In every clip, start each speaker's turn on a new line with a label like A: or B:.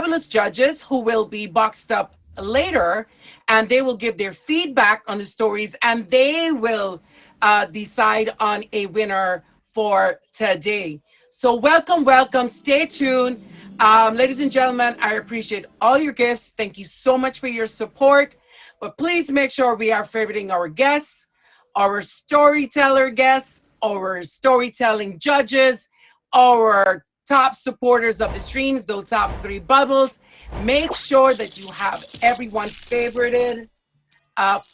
A: fabulous judges who will be boxed up later, and they will give their feedback on the stories, and they will decide on a winner for today. So welcome, welcome. Stay tuned. Ladies and gentlemen, I appreciate all your gifts. Thank you so much for your support. But please make sure we are favoriting our guests, our storyteller guests, our storytelling judges, our top supporters of the streams, those top three bubbles. Make sure that you have everyone favorited.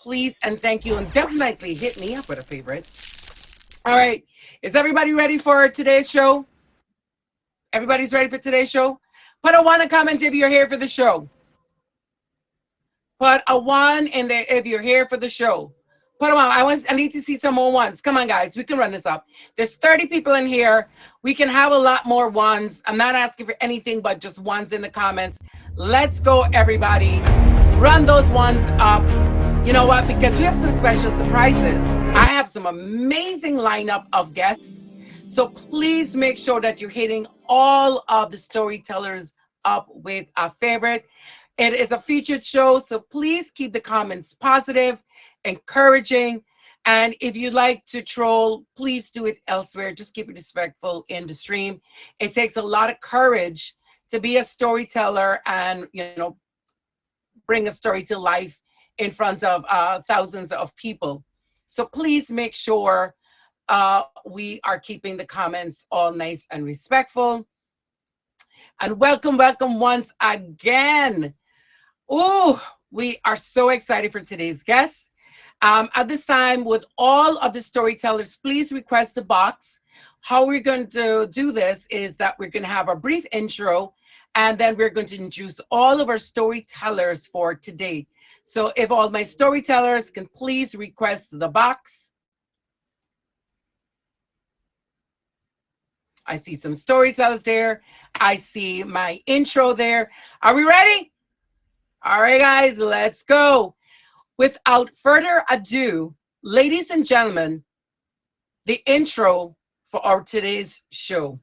A: Please and thank you. And definitely hit me up with a favorite. All right. Is everybody ready for today's show? Everybody's ready for today's show? Put a one in comment if you're here for the show. Put a one in there if you're here for the show. Put a one. I need to see some more ones. Come on, guys. We can run this up. There's 30 people in here. We can have a lot more ones. I'm not asking for anything but just ones in the comments. Let's go, everybody. Run those ones up. You know what? Because we have some special surprises. I have some amazing lineup of guests. So please make sure that you're hitting all of the storytellers up with a favorite. It is a featured show, so please keep the comments positive, encouraging. And if you'd like to troll, please do it elsewhere. Just keep it respectful in the stream. It takes a lot of courage to be a storyteller and, bring a story to life in front of thousands of people. So please make sure we are keeping the comments all nice and respectful. And welcome, welcome once again. Oh, we are so excited for today's guests. At this time, with all of the storytellers, please request the box. How we're going to do this is that we're going to have a brief intro, and then we're going to introduce all of our storytellers for today. So if all my storytellers can please request the box. I see some storytellers there. I see my intro there. Are we ready? All right, guys, let's go. Without further ado, ladies and gentlemen, the intro for our today's show.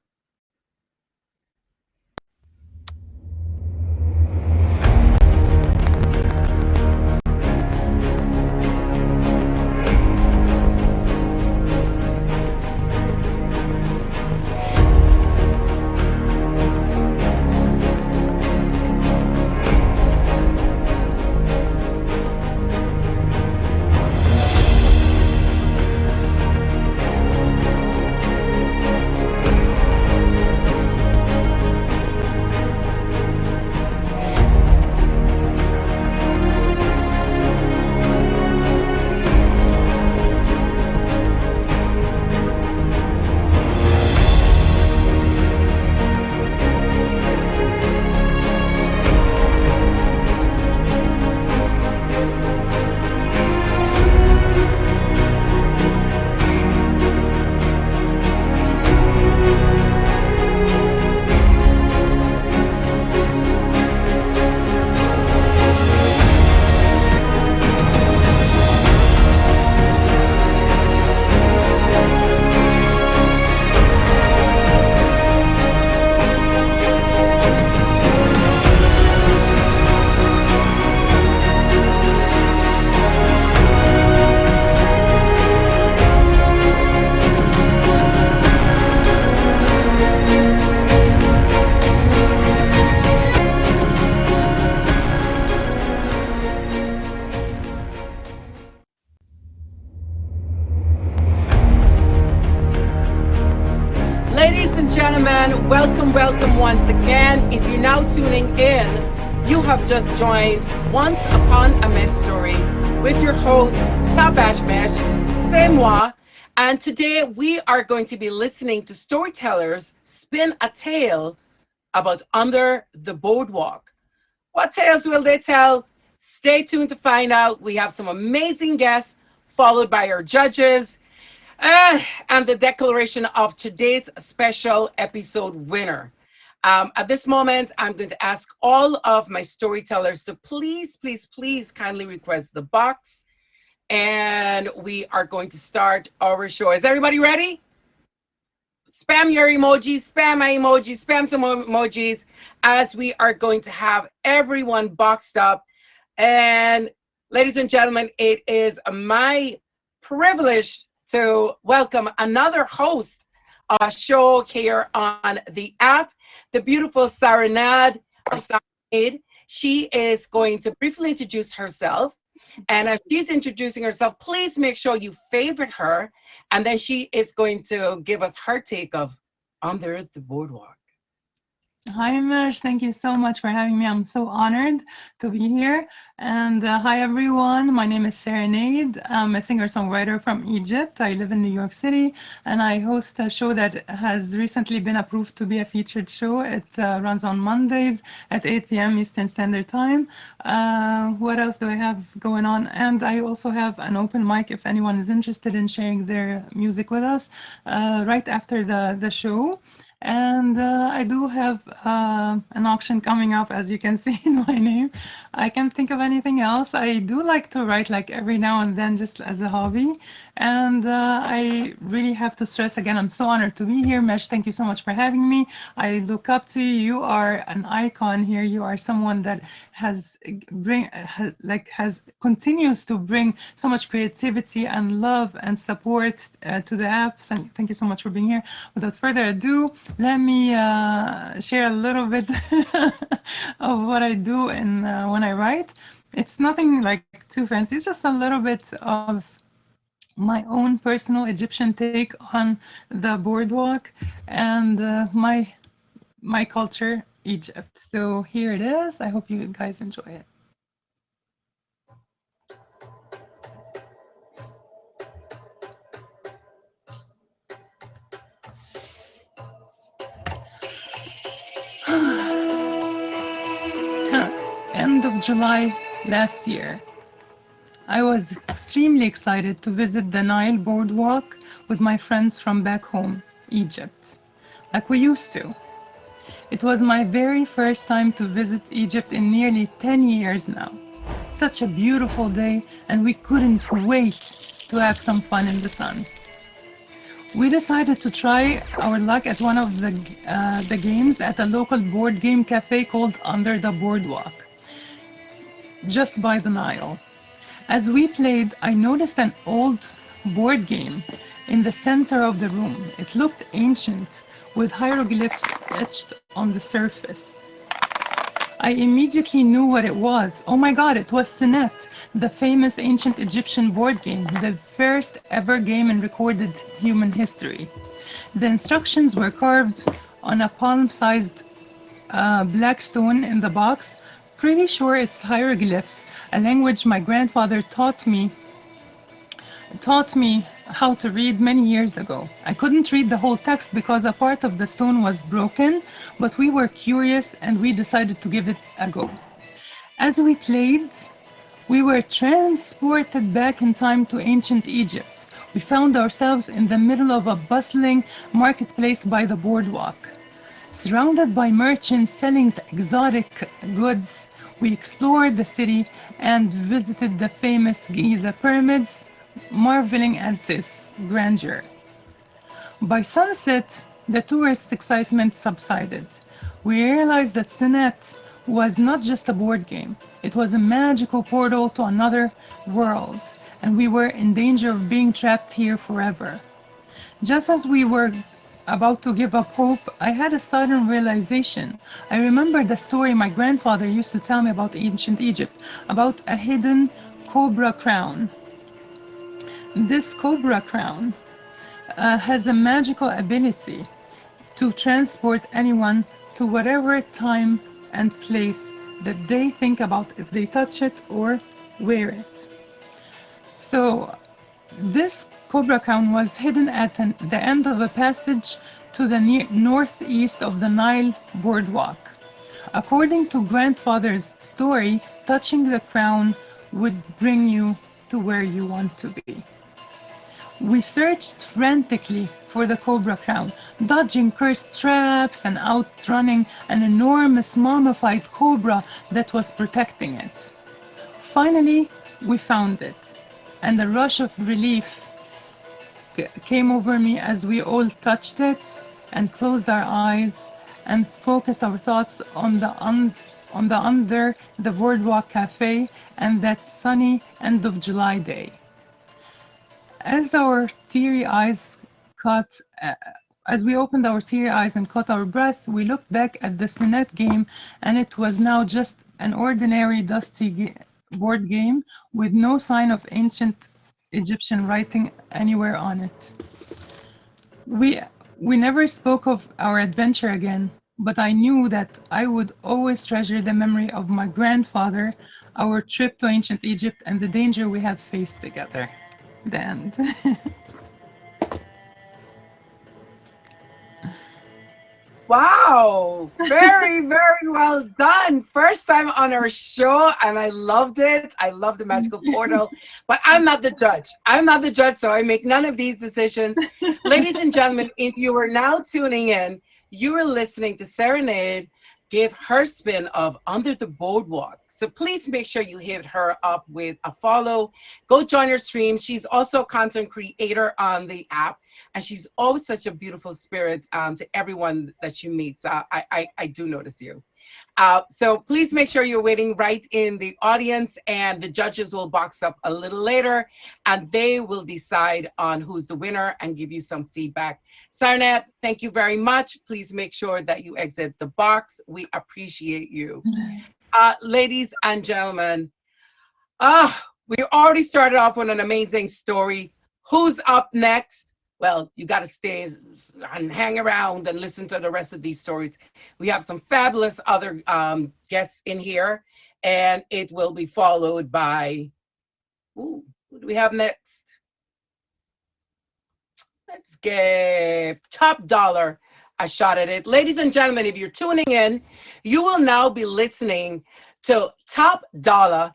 A: Ladies and gentlemen, welcome, welcome once again. If you're now tuning in, you have just joined Once Upon a Mejstory with your host, Tabash Mesh, c'est moi. And today we are going to be listening to storytellers spin a tale about Under the Boardwalk. What tales will they tell? Stay tuned to find out. We have some amazing guests, followed by our judges, and the declaration of today's special episode winner. At this moment, I'm going to ask all of my storytellers to please, please, please kindly request the box. And we are going to start our show. Is everybody ready? spam your emojis, spam my emojis, spam some emojis, as we are going to have everyone boxed up. And ladies and gentlemen, it is my privilege to welcome another host show here on the app, the beautiful Saranad or Saranade. She is going to briefly introduce herself. And as she's introducing herself, please make sure you favorite her. And then she is going to give us her take of Under the Boardwalk.
B: Hi, Mesh. Thank you so much for having me. I'm so honored to be here. And hi, everyone. My name is Serenade. I'm a singer-songwriter from Egypt. I live in New York City, and I host a show that has recently been approved to be a featured show. It runs on Mondays at 8 p.m. Eastern Standard Time. What else do I have going on? And I also have an open mic if anyone is interested in sharing their music with us right after the show. And I do have an auction coming up, as you can see in my name. I can't think of anything else. I do like to write like every now and then, just as a hobby. And I really have to stress again, I'm so honored to be here. Mesh, thank you so much for having me. I look up to you. You are an icon here. You are someone that continues to bring so much creativity and love and support to the app. So thank you so much for being here. Without further ado, let me share a little bit of what I do when I write. It's nothing like too fancy. It's just a little bit of my own personal Egyptian take on the boardwalk and my culture, Egypt. So here it is. I hope you guys enjoy it. End of July last year. I was extremely excited to visit the Nile boardwalk with my friends from back home, Egypt, like we used to. It was my very first time to visit Egypt in nearly 10 years now. Such a beautiful day, and we couldn't wait to have some fun in the sun. We decided to try our luck at one of the games at a local board game cafe called Under the Boardwalk, just by the Nile. As we played, I noticed an old board game in the center of the room. It looked ancient, with hieroglyphs etched on the surface. I immediately knew what it was. Oh my God, it was Senet, the famous ancient Egyptian board game, the first ever game in recorded human history. The instructions were carved on a palm-sized black stone in the box. Pretty sure it's hieroglyphs, a language my grandfather taught me how to read many years ago. I couldn't read the whole text because a part of the stone was broken, but we were curious and we decided to give it a go. As we played, we were transported back in time to ancient Egypt. We found ourselves in the middle of a bustling marketplace by the boardwalk. Surrounded by merchants selling exotic goods, we explored the city and visited the famous Giza pyramids, marveling at its grandeur. By sunset, the tourist excitement subsided. We realized that Senet was not just a board game, it was a magical portal to another world, and we were in danger of being trapped here forever. Just as we were about to give up hope, I had a sudden realization. I remembered the story my grandfather used to tell me about ancient Egypt, about a hidden cobra crown. This cobra crown has a magical ability to transport anyone to whatever time and place that they think about if they touch it or wear it. So this cobra crown was hidden at the end of a passage to the northeast of the Nile boardwalk. According to grandfather's story, touching the crown would bring you to where you want to be. We searched frantically for the cobra crown, dodging cursed traps and outrunning an enormous mummified cobra that was protecting it. Finally, we found it, and a rush of relief came over me as we all touched it and closed our eyes and focused our thoughts on on the under the boardwalk cafe and that sunny end of July day. As our teary eyes caught, as we opened our teary eyes and caught our breath, we looked back at the Sinet game, and it was now just an ordinary board game with no sign of ancient Egyptian writing anywhere on it. We we never spoke of our adventure again, but I knew that I would always treasure the memory of my grandfather, our trip to ancient Egypt, and the danger we have faced together. The end.
A: Wow, very, very well done. First time on our show, and I loved it. I love the magical portal, but I'm not the judge. I'm not the judge, so I make none of these decisions. Ladies and gentlemen, if you are now tuning in, you are listening to Serenade give her spin of Under the Boardwalk. So please make sure you hit her up with a follow. Go join her stream. She's also a content creator on the app, and she's always such a beautiful spirit to everyone that she meets. I do notice you. So please make sure you're waiting right in the audience, and the judges will box up a little later, and they will decide on who's the winner and give you some feedback. Sarnat, thank you very much. Please make sure that you exit the box. We appreciate you. Ladies and gentlemen, we already started off with an amazing story. Who's up next? Well, you got to stay and hang around and listen to the rest of these stories. We have some fabulous other guests in here, and it will be followed by, who do we have next? Let's give Top Dollar a shot at it. Ladies and gentlemen, if you're tuning in, you will now be listening to Top Dollar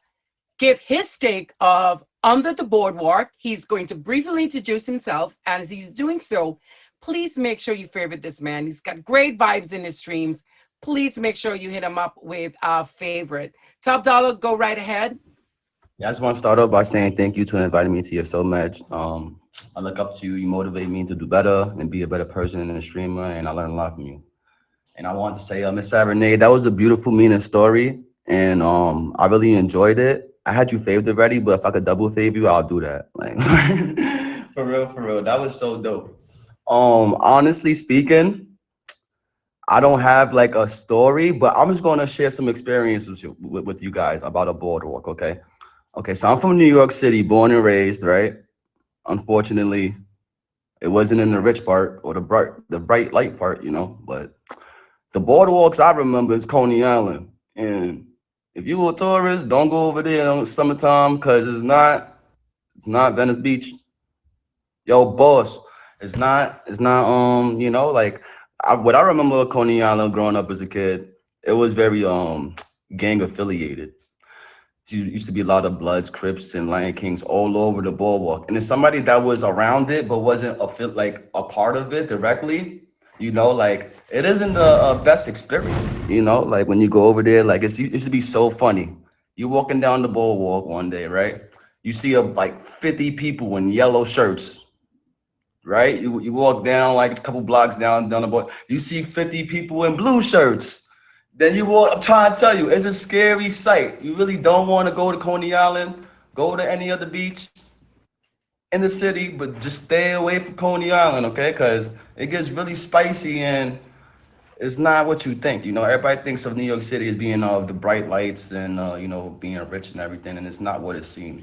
A: give his take of Under the Boardwalk. He's going to briefly introduce himself, and as he's doing so, please make sure you favorite this man. He's got great vibes in his streams. Please make sure you hit him up with a favorite. Top Dollar, go right ahead.
C: Yeah, I just want to start off by saying thank you to inviting me to your so much. I look up to you. You motivate me to do better and be a better person and a streamer, and I learn a lot from you. And I want to say, Miss Serenade, that was a beautiful, meaning story, and I really enjoyed it. I had you favored already, but if I could double fave you, I'll do that. Like for real, that was so dope. Honestly speaking, I don't have like a story, but I'm just gonna share some experiences with you guys about a boardwalk. Okay, okay. So I'm from New York City, born and raised, right? Unfortunately, it wasn't in the rich part or the bright light part, But the boardwalks I remember is Coney Island, and if you a tourist, don't go over there in the summertime because it's not Venice Beach. Yo, boss, it's not like what I remember of Coney Island growing up as a kid, it was very gang affiliated. Used to be a lot of Bloods, Crips, and Lion Kings all over the boardwalk. And as somebody that was around it but wasn't like a part of it directly, like it isn't the best experience. Like when you go over there, like it used to be so funny. You walking down the boardwalk one day, right? You see like 50 people in yellow shirts, right? You walk down like a couple blocks down the board, you see 50 people in blue shirts. Then you walk. I'm trying to tell you, it's a scary sight. You really don't want to go to Coney Island, go to any other beach in the city, but just stay away from Coney Island, okay? Because it gets really spicy and it's not what you think. Everybody thinks of New York City as being the bright lights and being rich and everything, and it's not what it seems.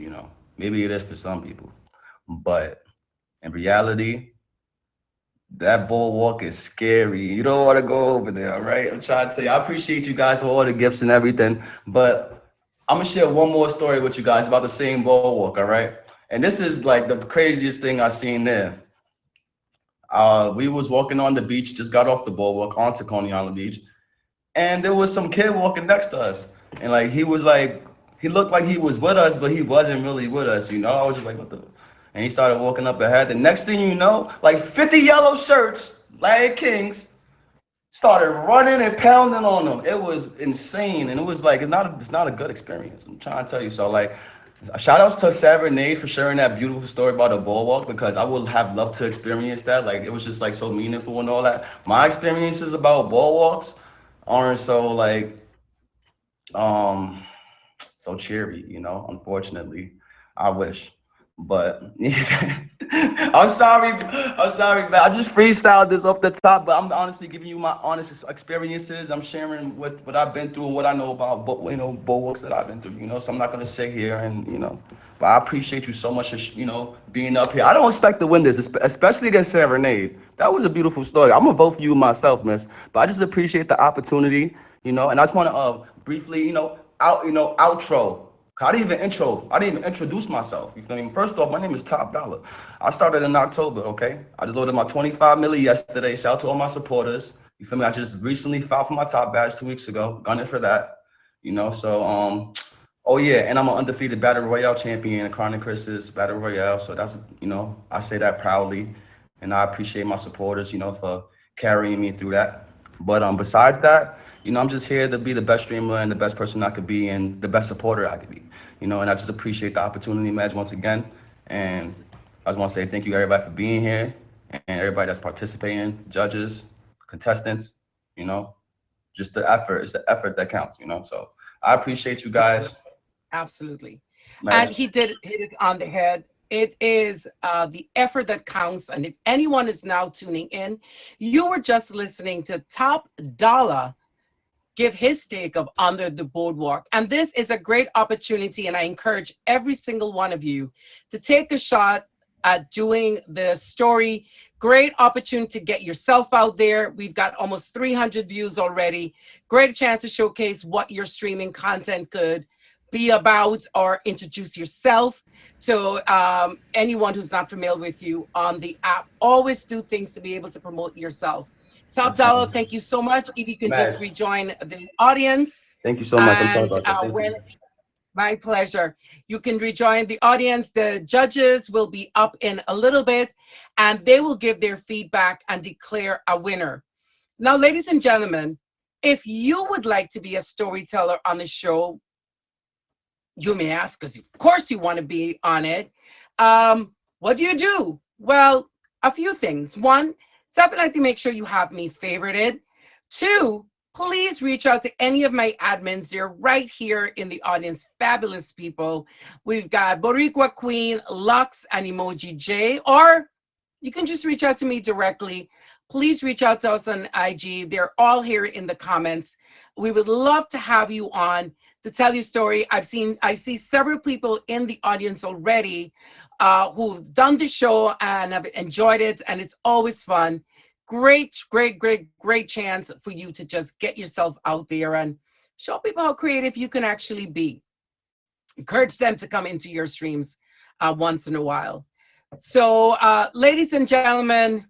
C: Maybe it is for some people, but in reality, that boardwalk is scary. You don't want to go over there, right? I'm trying to tell you. I appreciate you guys for all the gifts and everything, but I'm gonna share one more story with you guys about the same boardwalk, all right? And this is like the craziest thing I seen there. We was walking on the beach, just got off the boardwalk onto Coney Island Beach, and there was some kid walking next to us, and like he looked like he was with us, but he wasn't really with us. I was just like, what the? And he started walking up ahead. The next thing you know, like 50 yellow shirts, Lion Kings, started running and pounding on them. It was insane, and it was like it's not a good experience. I'm trying to tell you. So like, Shout outs to Serenade for sharing that beautiful story about the boardwalk because I would have loved to experience that. Like it was just like so meaningful and all that. My experiences about boardwalks aren't so like um so cheery, you know, unfortunately. I wish. But I'm sorry. I'm sorry, man. I just freestyled this off the top, but I'm honestly giving you my honest experiences. I'm sharing what I've been through and what I know about, bulwarks that I've been through. You know, so I'm not gonna sit here and But I appreciate you so much for being up here. I don't expect to win this, especially against Serenade. That was a beautiful story. I'm gonna vote for you myself, miss. But I just appreciate the opportunity, and I just want to briefly, outro. I didn't even intro. I didn't even introduce myself. You feel me? First off, my name is Top Dollar. I started in October. Okay, I just loaded my 25 milli yesterday. Shout out to all my supporters. You feel me? I just recently filed for my top badge 2 weeks ago. Gunning for that. Oh yeah, and I'm an undefeated Battle Royale champion, Chronic Chris's Battle Royale. So that's I say that proudly, and I appreciate my supporters, for carrying me through that. But besides that, I'm just here to be the best streamer and the best person I could be and the best supporter I could be. And I just appreciate the opportunity, Madge, once again. And I just want to say thank you everybody for being here and everybody that's participating, judges, contestants, you know, just the effort. It's the effort that counts, So I appreciate you guys.
A: Absolutely. And
C: Madge.
A: he did hit it on the head. It is the effort that counts. And if anyone is now tuning in, you were just listening to Top Dollar give his take of Under the Boardwalk. And this is a great opportunity. And I encourage every single one of you to take a shot at doing the story. Great opportunity to get yourself out there. We've got almost 300 views already. Great chance to showcase what your streaming content could be about or introduce yourself to anyone who's not familiar with you on the app. Always do things to be able to promote yourself. Top
C: Yes,
A: Dollar,
C: ma'am.
A: thank you so much. If you can just
C: Madge,
A: rejoin the audience.
C: thank you so much. I'm sorry
A: And
C: about that. Thank
A: when
C: you.
A: my pleasure. You can rejoin the audience. The judges will be up in a little bit and they will give their feedback and declare a winner. Now, ladies and gentlemen, if you would like to be a storyteller on the show, you may ask, because of course you want to be on it. What do you do? Well, a few things. One, definitely make sure you have me favorited. Two, please reach out to any of my admins. They're right here in the audience. Fabulous people. We've got Boricua Queen, Lux, and Emoji J, or you can just reach out to me directly. Please reach out to us on IG. They're all here in the comments. We would love to have you on to tell your story. I see several people in the audience already who've done the show and have enjoyed it, and it's always fun. Great, great, great, great chance for you to just get yourself out there and show people how creative you can actually be. Encourage them to come into your streams once in a while. So, ladies and gentlemen,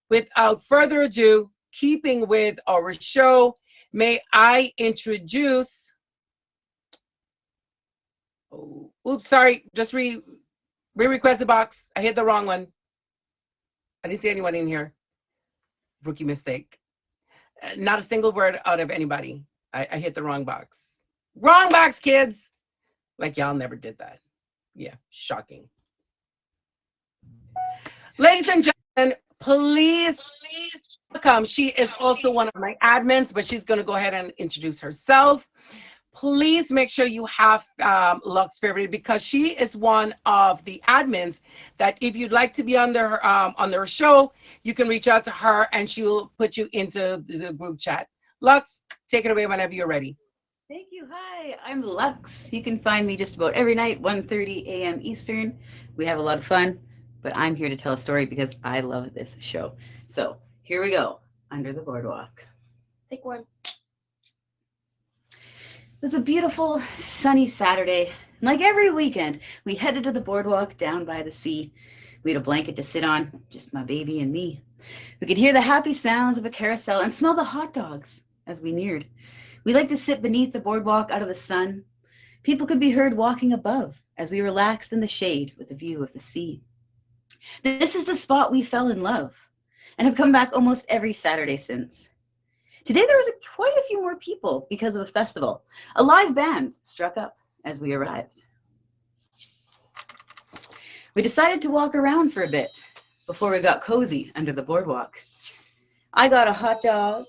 A: without further ado, keeping with our show, may I introduce, oh, oops, sorry, just re-request the box. I hit the wrong one. I didn't see anyone in here. Rookie mistake. Not a single word out of anybody. I hit the wrong box. Wrong box, kids. Like y'all never did that. Yeah, shocking. Ladies and gentlemen, please welcome. She is also one of my admins, but she's going to go ahead and introduce herself. Please make sure you have Lux favorite because she is one of the admins that if you'd like to be on their show, you can reach out to her and she will put you into the group chat. Lux, take it away whenever you're ready.
D: Thank you. Hi, I'm Lux. You can find me just about every night, 1:30 a.m. Eastern. We have a lot of fun, but I'm here to tell a story because I love this show. So here we go, Under the Boardwalk.
A: Take one.
D: It was a beautiful, sunny Saturday. And like every weekend, we headed to the boardwalk down by the sea. We had a blanket to sit on, just my baby and me. We could hear the happy sounds of a carousel and smell the hot dogs as we neared. We liked to sit beneath the boardwalk out of the sun. People could be heard walking above as we relaxed in the shade with a view of the sea. This is the spot we fell in love and have come back almost every Saturday since. Today there was quite a few more people because of a festival. A live band struck up as we arrived. We decided to walk around for a bit before we got cozy under the boardwalk. I got a hot dog,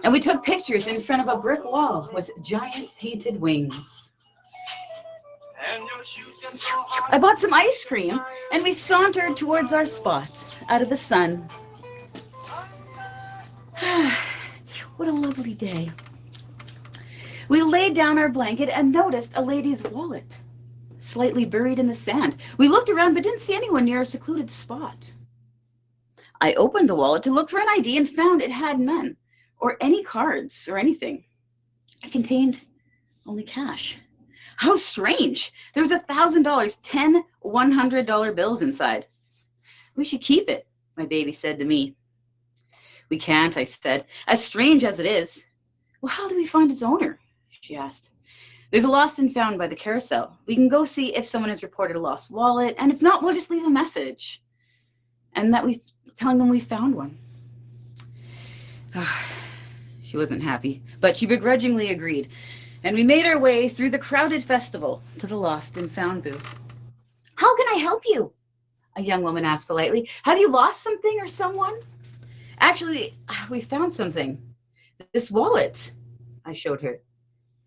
D: and we took pictures in front of a brick wall with giant painted wings. I bought some ice cream, and we sauntered towards our spot out of the sun. What a lovely day. We laid down our blanket and noticed a lady's wallet, slightly buried in the sand. We looked around but didn't see anyone near a secluded spot. I opened the wallet to look for an ID and found it had none, or any cards or anything. It contained only cash. How strange. There was $1,000, 10 $100 bills inside. We should keep it, my baby said to me. We can't, I said. As strange as it is. Well, how do we find its owner? She asked. There's a lost and found by the carousel. We can go see if someone has reported a lost wallet, and if not, we'll just leave a message. And that we telling them we found one. She wasn't happy, but she begrudgingly agreed. And we made our way through the crowded festival to the lost and found booth. How can I help you? A young woman asked politely. Have you lost something or someone? Actually, we found something. This wallet, I showed her.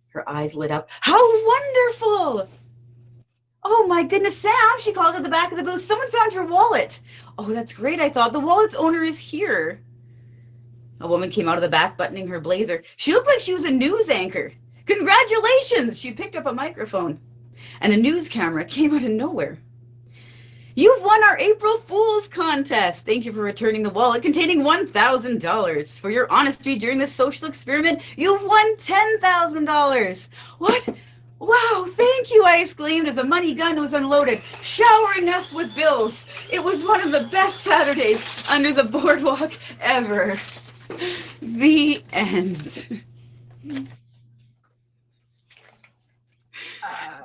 D: Her eyes lit up. How wonderful! Oh my goodness, Sam, she called at the back of the booth. Someone found your wallet. Oh, that's great, I thought. The wallet's owner is here. A woman came out of the back, buttoning her blazer. She looked like she was a news anchor. Congratulations! She picked up a microphone, and a news camera came out of nowhere. You've won our April Fool's contest. Thank you for returning the wallet containing $1,000. For your honesty during this social experiment, you've won $10,000. What? Wow, thank you, I exclaimed as a money gun was unloaded, showering us with bills. It was one of the best Saturdays under the boardwalk ever. The end.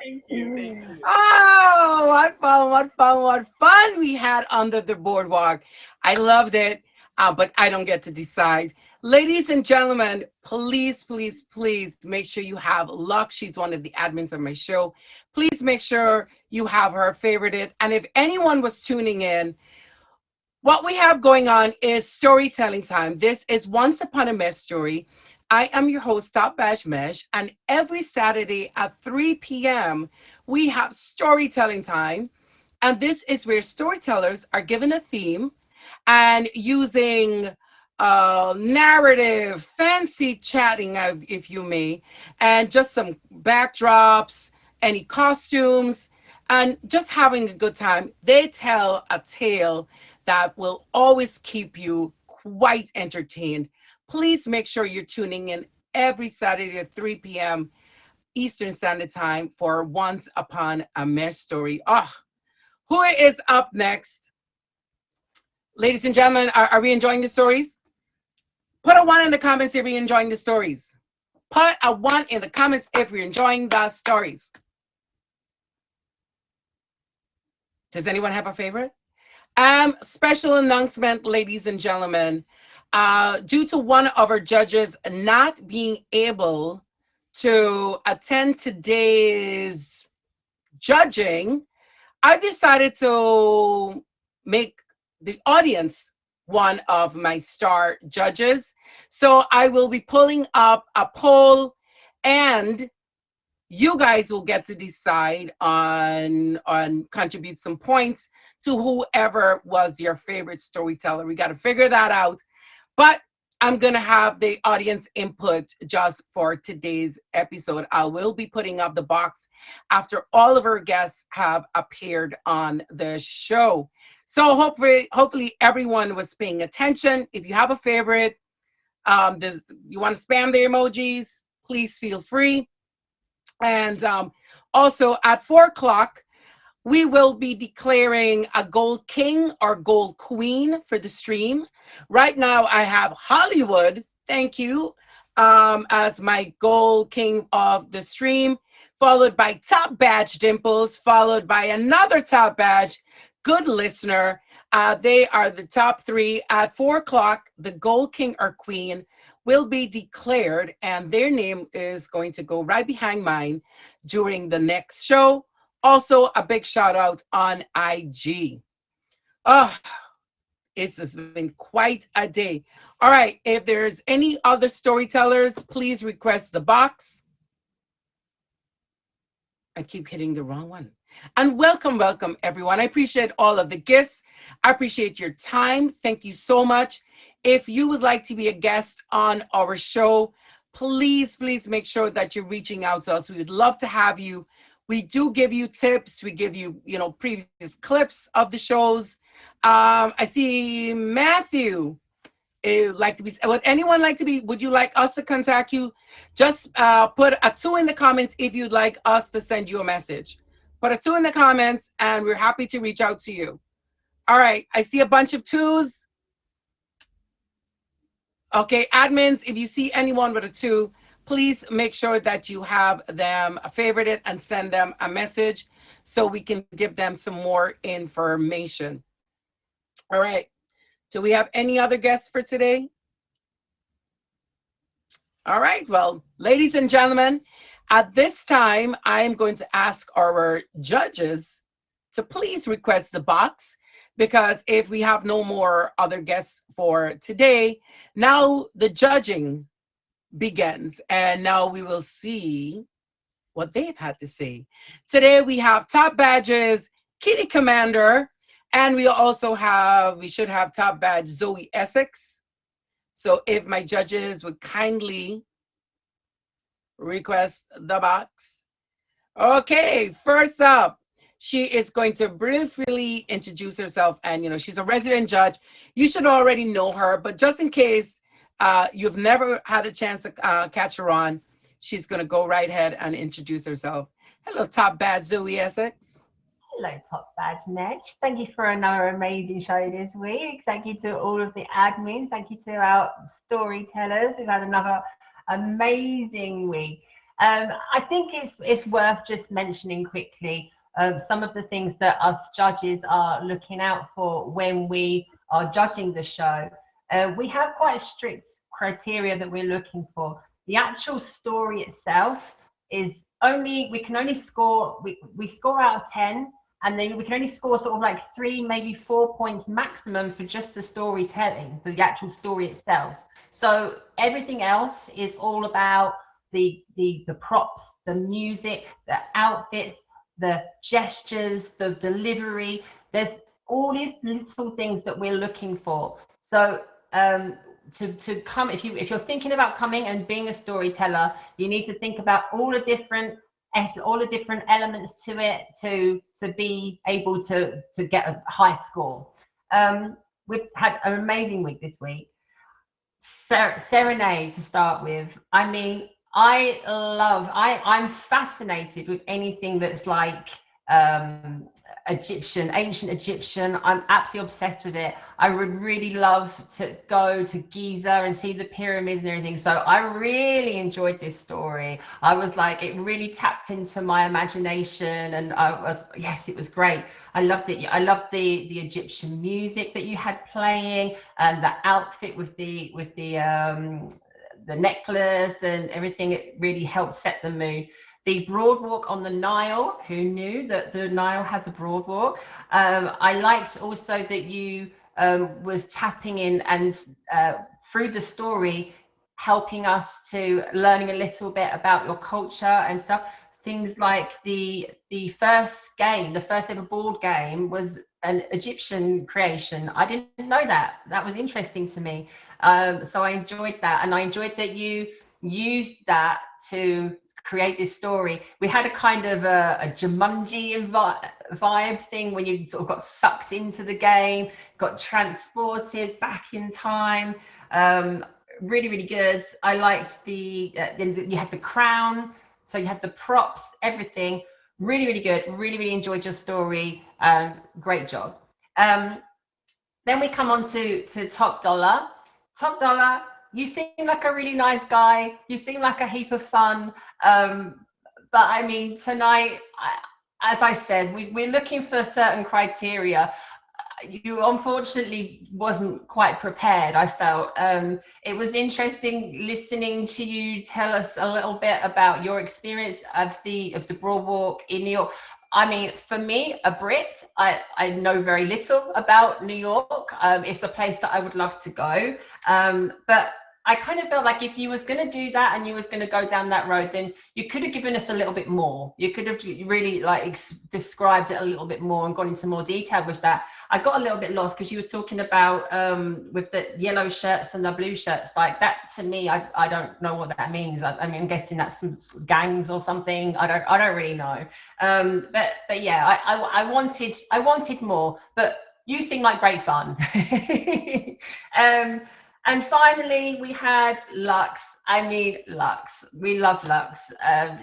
B: Thank you.
A: Oh, what fun we had under the boardwalk. I loved it, but I don't get to decide. Ladies and gentlemen, please make sure you have Lux. She's one of the admins of my show. Please make sure you have her favorited. And if anyone was tuning in, what we have going on is storytelling time. This is Once Upon a Mejstory. I am your host, Top Badge Mesh, and every Saturday at 3 p.m., we have storytelling time. And this is where storytellers are given a theme and using narrative, fancy chatting, if you may, and just some backdrops, any costumes, and just having a good time. They tell a tale that will always keep you quite entertained. Please make sure you're tuning in every Saturday at 3 p.m. Eastern Standard Time for Once Upon a Mejstory. Oh, who is up next? Ladies and gentlemen, are we enjoying the stories? Put a 1 in the comments if you're enjoying the stories. Put a 1 in the comments if you're enjoying the stories. Does anyone have a favorite? Special announcement, ladies and gentlemen. Due to one of our judges not being able to attend today's judging, I've decided to make the audience one of my star judges. So I will be pulling up a poll, and you guys will get to decide on contribute some points to whoever was your favorite storyteller. We got to figure that out. But I'm going to have the audience input just for today's episode. I will be putting up the box after all of our guests have appeared on the show. So hopefully everyone was paying attention. If you have a favorite, you want to spam the emojis, please feel free. And also at 4 o'clock, we will be declaring a gold king or gold queen for the stream. Right now, I have Hollywood, thank you, as my gold king of the stream, followed by Top Badge Dimples, followed by another Top Badge, Good Listener. They are the top 3. At 4 o'clock, the gold king or queen will be declared, and their name is going to go right behind mine during the next show. Also, a big shout out on IG. Oh, it's just been quite a day. All right. If there's any other storytellers, please request the box. I keep hitting the wrong one. And welcome, welcome, everyone. I appreciate all of the gifts. I appreciate your time. Thank you so much. If you would like to be a guest on our show, please, please make sure that you're reaching out to us. We would love to have you. We do give you tips. We give you, previous clips of the shows. I see Matthew like to be, would anyone like to be, would you like us to contact you? Just put a 2 in the comments if you'd like us to send you a message. Put a 2 in the comments and we're happy to reach out to you. All right, I see a bunch of 2s. Okay, admins, if you see anyone with a 2, please make sure that you have them favorited and send them a message so we can give them some more information. All right. Do we have any other guests for today? All right. Well, ladies and gentlemen, at this time, I am going to ask our judges to please request the box, because if we have no more other guests for today, now the judging begins, and now we will see what they've had to say. Today we have top badges, Kitty Commander, and we should have top badge Zoe Essex. So if my judges would kindly request the box. Okay, first up, she is going to briefly introduce herself, and she's a resident judge. You should already know her, but just in case you've never had a chance to catch her on, she's going to go right ahead and introduce herself. Hello, top badge Zoe Essex.
E: Hello, Top Badge Nedge. Thank you for another amazing show this week. Thank you to all of the admins. Thank you to our storytellers. We've had another amazing week. I think it's worth just mentioning quickly some of the things that us judges are looking out for when we are judging the show. We have quite a strict criteria that we're looking for. The actual story itself is we can only score, we score out of 10, and then we can only score sort of like 3, maybe 4 points maximum for just the storytelling, the actual story itself. So everything else is all about the props, the music, the outfits, the gestures, the delivery. There's all these little things that we're looking for. So to come, if you're thinking about coming and being a storyteller, you need to think about all the different elements to it to be able to get a high score. We've had an amazing week this week. Serenade to start with. I mean, I'm fascinated with anything that's like ancient Egyptian. I'm absolutely obsessed with it. I would really love to go to Giza and see the pyramids and everything. So I really enjoyed this story. I was like, it really tapped into my imagination, and it was great. I loved it. I loved the Egyptian music that you had playing, and the outfit with the necklace and everything. It really helped set the mood. The broadwalk on the Nile, who knew that the Nile has a broadwalk? I liked also that you was tapping in and through the story, helping us to learning a little bit about your culture and stuff. Things like the first ever board game was an Egyptian creation. I didn't know that. That was interesting to me. So I enjoyed that, and I enjoyed that you used that to create this story. We had a kind of a Jumanji vibe thing when you sort of got sucked into the game, got transported back in time. Really, really good. I liked you had the crown, so you had the props, everything. Really, really good. Really, really enjoyed your story. Great job. Then we come on to Top Dollar. Top Dollar, you seem like a really nice guy. You seem like a heap of fun. But I mean, tonight, as I said, we're looking for certain criteria. you unfortunately wasn't quite prepared. I felt it was interesting listening to you tell us a little bit about your experience of the Broadwalk in New York. I mean, for me, a Brit, I know very little about New York. It's a place that I would love to go, but I kind of felt like if you was going to do that and you was going to go down that road, then you could have given us a little bit more. You could have really like described it a little bit more and gone into more detail with that. I got a little bit lost because you was talking about with the yellow shirts and the blue shirts. Like that to me, I don't know what that means. I mean, I'm guessing that's some gangs or something. I don't really know. But yeah, I wanted more. But you seem like great fun. And finally, we had Lux. I mean, Lux. We love Lux.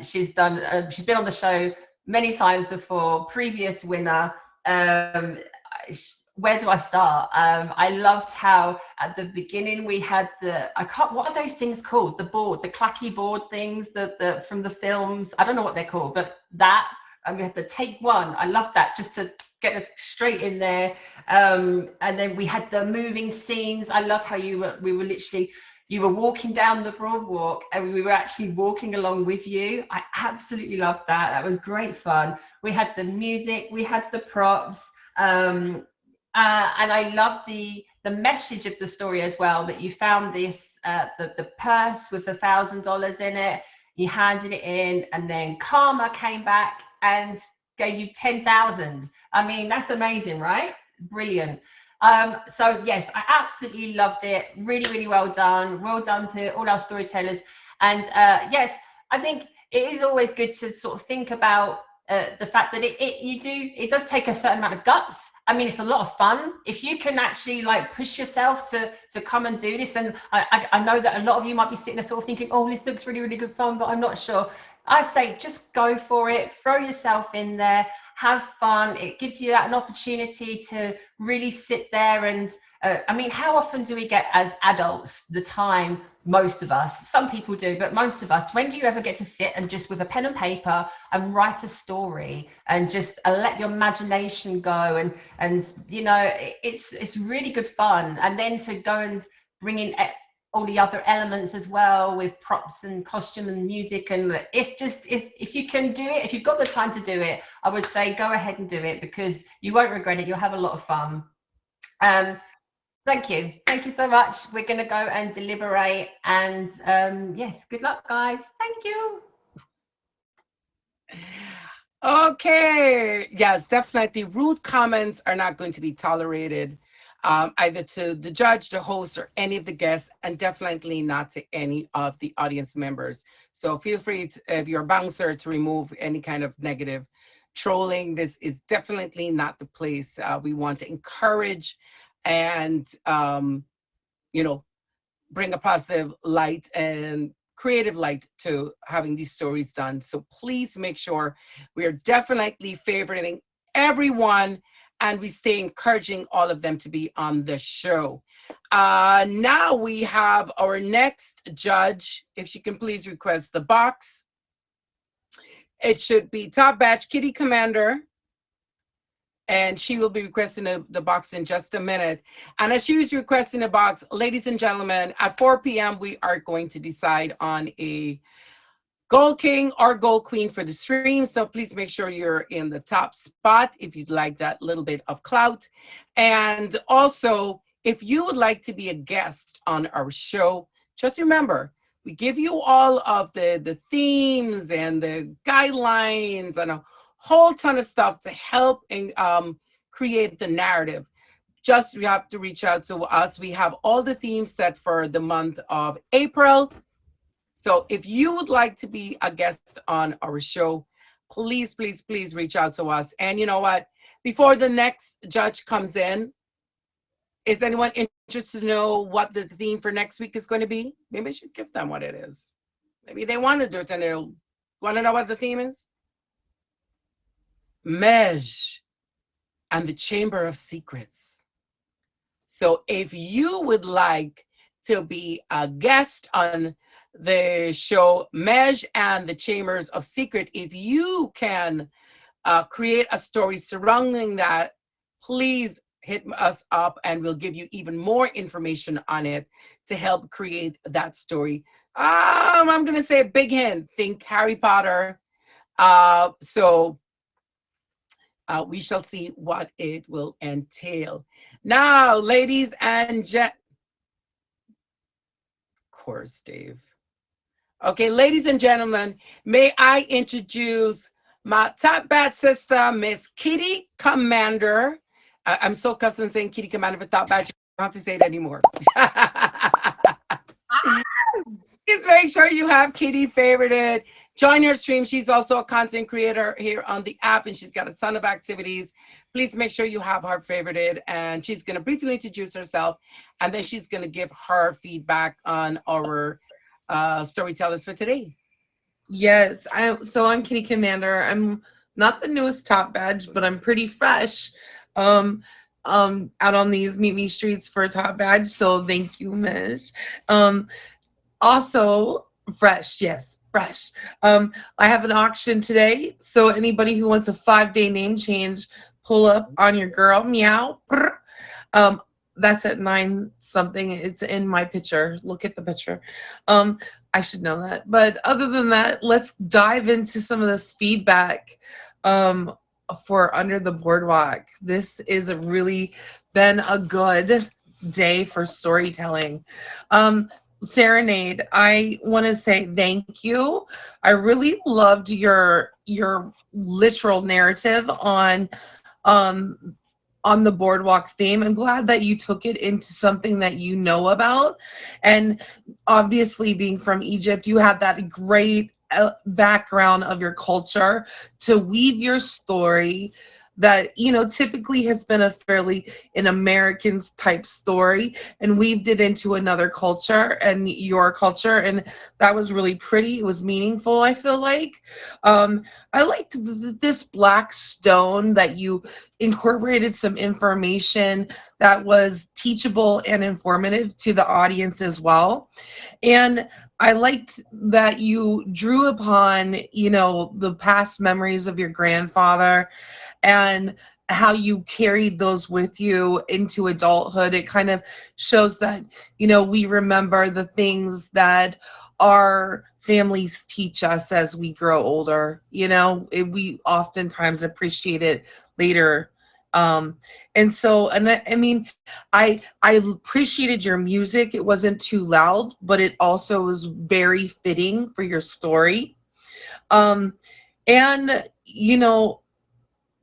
E: She's been on the show many times before. Previous winner. Where do I start? I loved how at the beginning we had what are those things called? The board, the clacky board things, the from the films. I don't know what they're called, but that. And we had the take one. I love that, just to get us straight in there. And then we had the moving scenes. I love how you were walking down the Broadwalk and we were actually walking along with you. I absolutely loved that. That was great fun. We had the music, we had the props. And I loved the message of the story as well, that you found this, the purse with $1,000 in it. You handed it in, and then Karma came back and gave you 10,000. I mean, that's amazing, right? Brilliant. So yes, I absolutely loved it. Really, really well done. Well done to all our storytellers. And yes, I think it is always good to sort of think about the fact that it does take a certain amount of guts. I mean, it's a lot of fun if you can actually like push yourself to come and do this. And I know that a lot of you might be sitting there sort of thinking, oh, this looks really, really good fun, but I'm not sure. I say just go for it, throw yourself in there, have fun. It gives you an opportunity to really sit there and I mean, how often do we get as adults the time, most of us, some people do, but most of us, when do you ever get to sit and just with a pen and paper and write a story and just let your imagination go? And you know, it's really good fun. And then to go and bring in all the other elements as well with props and costume and music, and it's if you can do it, if you've got the time to do it, I would say go ahead and do it, because you won't regret it. You'll have a lot of fun. Thank you so much. We're going to go and deliberate, and yes, good luck, guys. Thank you.
A: Okay, yes, definitely rude comments are not going to be tolerated, either to the judge, the host, or any of the guests, and definitely not to any of the audience members. So feel free to, if you're a bouncer, to remove any kind of negative trolling. This is definitely not the place. We want to encourage and you know, bring a positive light and creative light to having these stories done. So please make sure we are definitely favoriting everyone, and we stay encouraging all of them to be on the show. Now we have our next judge. If she can please request the box. It should be Top Batch Kitty Commander, and she will be requesting the box in just a minute. And as she was requesting the box, ladies and gentlemen, at 4 p.m., we are going to decide on a Gold King or Gold Queen for the stream. So please make sure you're in the top spot if you'd like that little bit of clout. And also, if you would like to be a guest on our show, just remember, we give you all of the themes and the guidelines and a whole ton of stuff to help and create the narrative. Just you have to reach out to us. We have all the themes set for the month of April. So if you would like to be a guest on our show, please, please, please reach out to us. And you know what? Before the next judge comes in, is anyone interested to know what the theme for next week is going to be? Maybe I should give them what it is. Maybe they want to do it and they'll want to know what the theme is. Mej and the Chamber of Secrets. So if you would like to be a guest on the show Mej and the Chambers of Secret, if you can create a story surrounding that, please hit us up and we'll give you even more information on it to help create that story. I'm going to say a big hint. Think Harry Potter. So we shall see what it will entail. Now, ladies and of course, Dave. Okay, ladies and gentlemen, may I introduce my top bad sister, Miss Kitty Commander. I'm so accustomed to saying Kitty Commander for top bad. I don't have to say it anymore. Please make sure you have Kitty favorited. Join her stream. She's also a content creator here on the app, and she's got a ton of activities. Please make sure you have her favorited, and she's going to briefly introduce herself, and then she's going to give her feedback on our storytellers for today.
F: Yes, I'm Kitty Commander. I'm not the newest top badge, but I'm pretty fresh. Out on these Meet Me streets for a top badge. So thank you, Mish. Also fresh, yes, fresh. I have an auction today. So anybody who wants a 5-day name change, pull up on your girl, meow. That's at 9 something. It's in my picture. Look at the picture. I should know that. But other than that, let's dive into some of this feedback for Under the Boardwalk. This is really been a good day for storytelling. Serenade, I want to say thank you. I really loved your literal narrative on the boardwalk theme. I'm glad that you took it into something that you know about. And obviously being from Egypt, you had that great background of your culture to weave your story that, you know, typically has been a fairly an American type story, and weaved it into another culture and your culture. And that was really pretty. It was meaningful, I feel like. I liked this black stone that you incorporated some information that was teachable and informative to the audience as well. And I liked that you drew upon, you know, the past memories of your grandfather and how you carried those with you into adulthood. It kind of shows that, you know, we remember the things that our families teach us as we grow older. You know, we oftentimes appreciate it later. And so, and I mean, I appreciated your music. It wasn't too loud, but it also was very fitting for your story. And you know,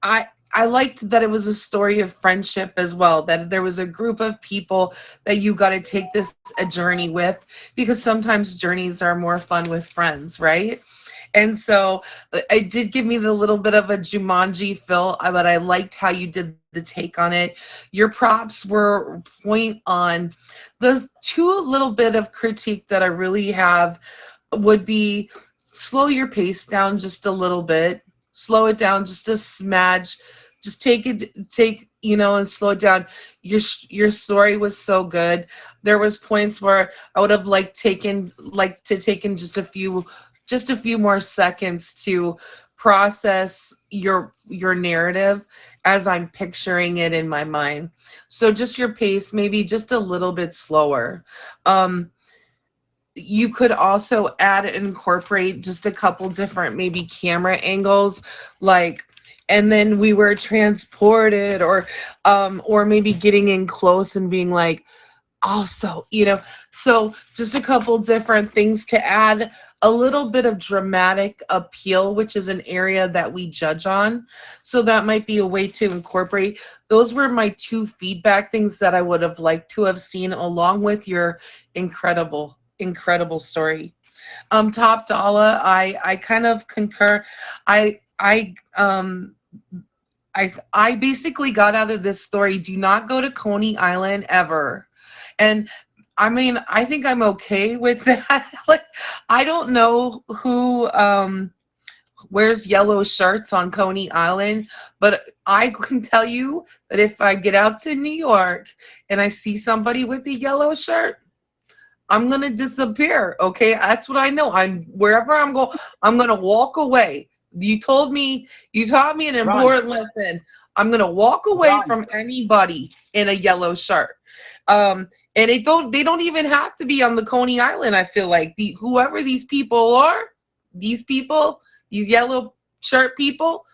F: I liked that it was a story of friendship as well, that there was a group of people that you got to take a journey with, because sometimes journeys are more fun with friends, right? And so it did give me the little bit of a Jumanji feel, but I liked how you did the take on it. Your props were point on. The two little bit of critique that I really have would be slow your pace down just a little bit. Slow it down just a smidge. Just take, you know, and slow it down. Your story was so good. There was points where I would have taken just a few more seconds to process your narrative as I'm picturing it in my mind. So just your pace, maybe just a little bit slower. You could also add and incorporate just a couple different maybe camera angles, and then we were transported, or maybe getting in close and being like, also, you know, so just a couple different things to add a little bit of dramatic appeal, which is an area that we judge on. So that might be a way to incorporate. Those were my two feedback things that I would have liked to have seen, along with your incredible story. Top Dollar, I kind of concur. I basically got out of this story, do not go to Coney Island ever. And I mean, I think I'm okay with that. I don't know who wears yellow shirts on Coney Island, but I can tell you that if I get out to New York and I see somebody with a yellow shirt, I'm gonna disappear. Okay, that's what I know. Wherever I'm going, I'm gonna walk away. You taught me an important lesson. I'm gonna walk away from anybody in a yellow shirt. And they don't even have to be on the Coney Island. I feel like whoever these people are, these people, these yellow shirt people,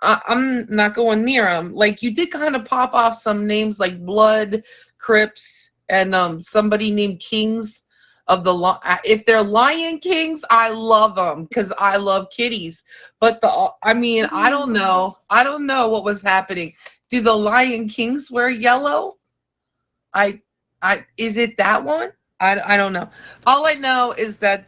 F: I'm not going near them. Like you did kind of pop off some names like Blood, Crips, and somebody named Kings of the if they're Lion Kings, I love them because I love kitties. But I mean, I don't know what was happening. Do the Lion Kings wear yellow? I is it that one? I don't know. All I know is that's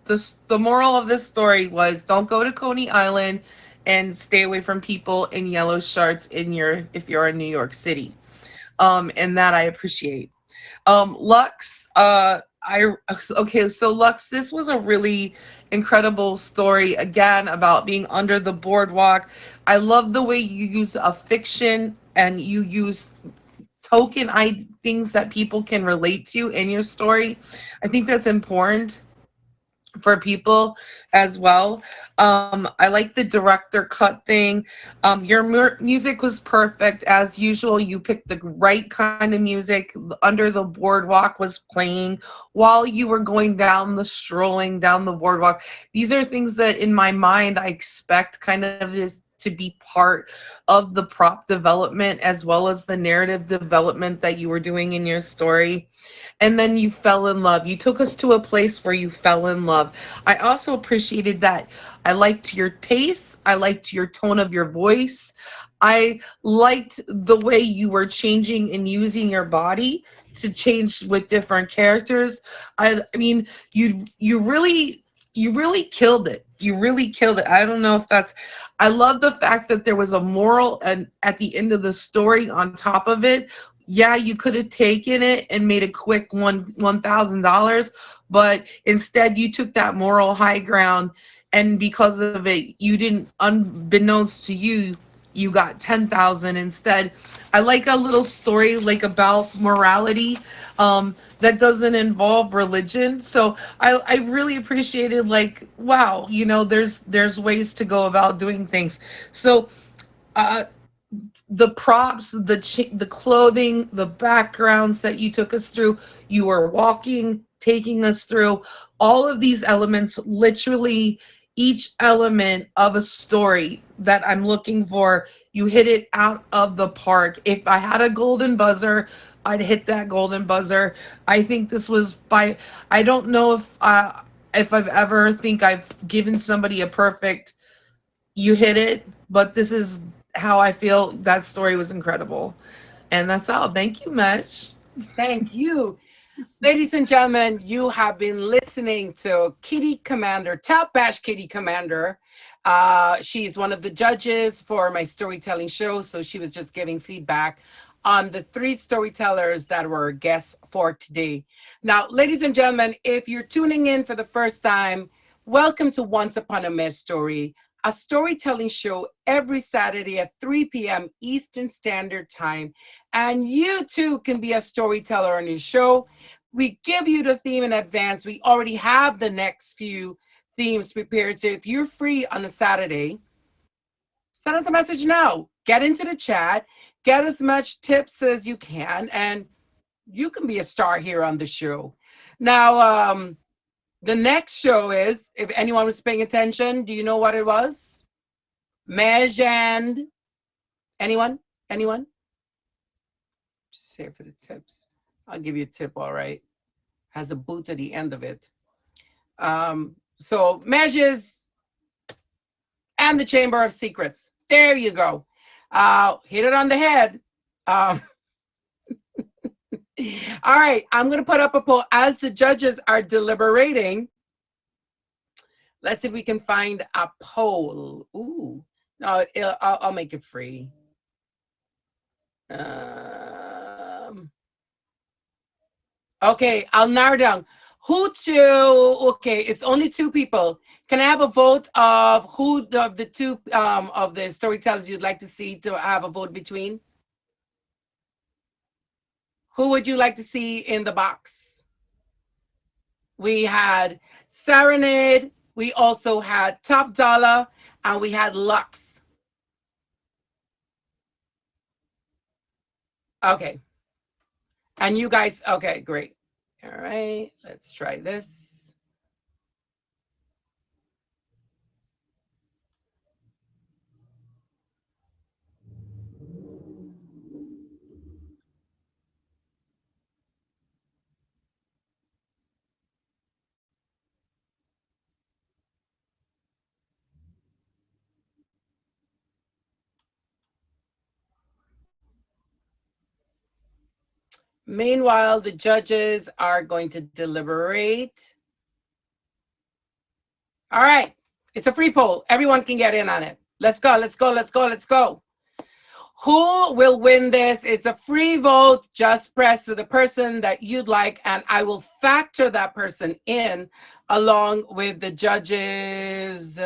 F: the moral of this story was don't go to Coney Island and stay away from people in yellow shirts if you're in New York City. And that I appreciate. Lux, I okay, so Lux, this was a really incredible story again about being under the boardwalk. I love the way you use a fiction and you use things that people can relate to in your story. I think that's important for people as well. I like the director cut thing. Your music was perfect as usual. You picked the right kind of music. Under the Boardwalk was playing while you were strolling down the boardwalk. These are things that in my mind I expect kind of is to be part of the prop development as well as the narrative development that you were doing in your story. And then you fell in love. You took us to a place where you fell in love. I also appreciated that. I liked your pace. I liked your tone of your voice. I liked the way you were changing and using your body to change with different characters. I mean, you really killed it. You really killed it. I don't know if that's I love the fact that there was a moral and at the end of the story on top of it. Yeah, you could have taken it and made a quick $1,000, but instead you took that moral high ground, and because of it, you didn't, unbeknownst to you, you got 10,000 instead. I like a little story like about morality that doesn't involve religion. So I really appreciated like wow, there's ways to go about doing things. So uh, the props, the clothing, the backgrounds that you took us through. You were walking, taking us through all of these elements, literally each element of a story that I'm looking for. You hit it out of the park. If I had a golden buzzer, I'd hit that golden buzzer. I think this was I don't know if I've ever think I've given somebody a perfect you hit it, but this is how I feel. That story was incredible. And that's all. Thank you much.
A: Thank you. Ladies and gentlemen, you have been listening to Kitty Commander, Top Bash Kitty Commander. She's one of the judges for my storytelling show, so she was just giving feedback on the three storytellers that were guests for today. Now, ladies and gentlemen, if you're tuning in for the first time, welcome to Once Upon a Mejstory, a storytelling show every Saturday at 3 p.m. Eastern Standard Time. And you too can be a storyteller on your show. We give you the theme in advance. We already have the next few themes prepared. So if you're free on a Saturday, send us a message now. Get into the chat, get as much tips as you can, and you can be a star here on the show. Now, the next show is, if anyone was paying attention, do you know what it was? Mej and anyone? Anyone? Just here for the tips. I'll give you a tip, all right. Has a boot at the end of it. So measures and the Chamber of Secrets. There you go. Hit it on the head. All right, I'm going to put up a poll as the judges are deliberating. Let's see if we can find a poll. Ooh, no, I'll make it free. Okay, I'll narrow down. Okay, it's only two people. Can I have a vote of who of the two of the storytellers you'd like to see to have a vote between? Who would you like to see in the box? We had Serenade, we also had Top Dollar, and we had Lux. Okay. And you guys, okay, great. All right, let's try this. Meanwhile, the judges are going to deliberate. All right, it's a free poll. Everyone can get in on it. Let's go, let's go, let's go, let's go. Who will win this? It's a free vote. Just press for the person that you'd like, and I will factor that person in along with the judges.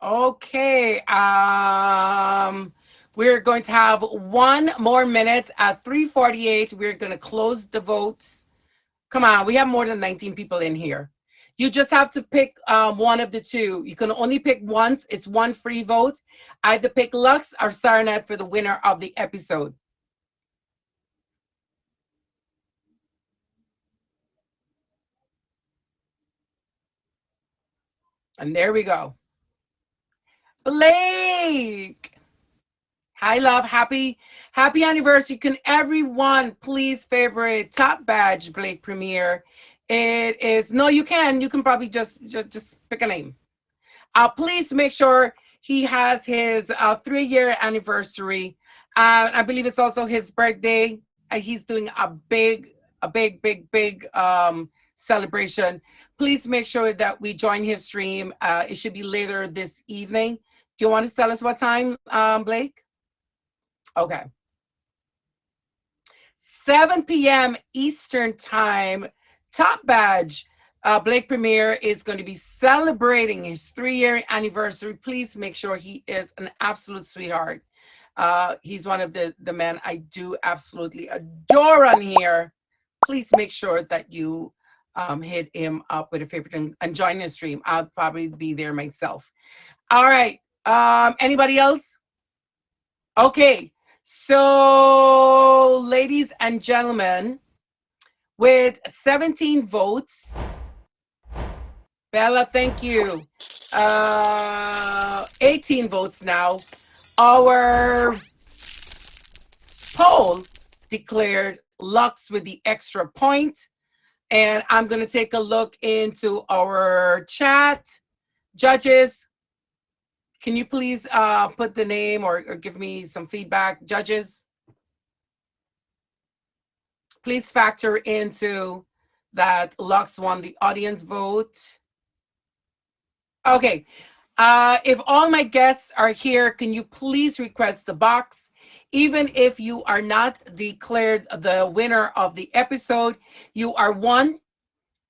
A: Okay. We're going to have 1 more minute at 3:48. We're going to close the votes. Come on, we have more than 19 people in here. You just have to pick one of the two. You can only pick once. It's one free vote. Either pick Lux or Sarnet for the winner of the episode. And there we go. Blake. Hi, love. Happy anniversary. Can everyone please favorite Top Badge Blake Premier? It is, no, you can probably just pick a name. Please make sure he has his 3-year anniversary. I believe it's also his birthday. He's doing a big celebration. Please make sure that we join his stream. It should be later this evening. Do you want to tell us what time, Blake? Okay. 7 p.m. Eastern Time. Top Badge Blake Premier is going to be celebrating his 3-year anniversary. Please make sure he is an absolute sweetheart. He's one of the men I do absolutely adore on here. Please make sure that you hit him up with a favorite and join his stream. I'll probably be there myself. All right. Anybody else? Okay. So, ladies and gentlemen, with 17 votes, Bella, thank you. 18 votes now. Our poll declared Lux with the extra point. And I'm going to take a look into our chat. Judges, can you please put the name or give me some feedback? Judges, please factor into that Lux won the audience vote. Okay. If all my guests are here, can you please request the box? Even if you are not declared the winner of the episode, you are, 1,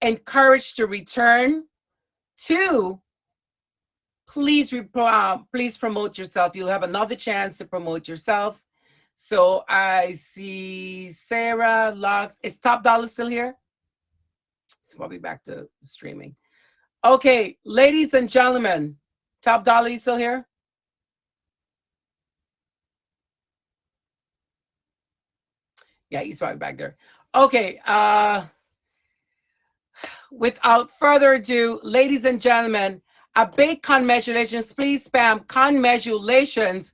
A: encouraged to return. 2, please promote yourself. You'll have another chance to promote yourself. So I see Sarah, Lux. Is Top Dollar still here? It's probably back to streaming. Okay, ladies and gentlemen, Top Dollar, you still here? Yeah, he's probably back there. Okay, without further ado, ladies and gentlemen, a big congratulations. Please spam congratulations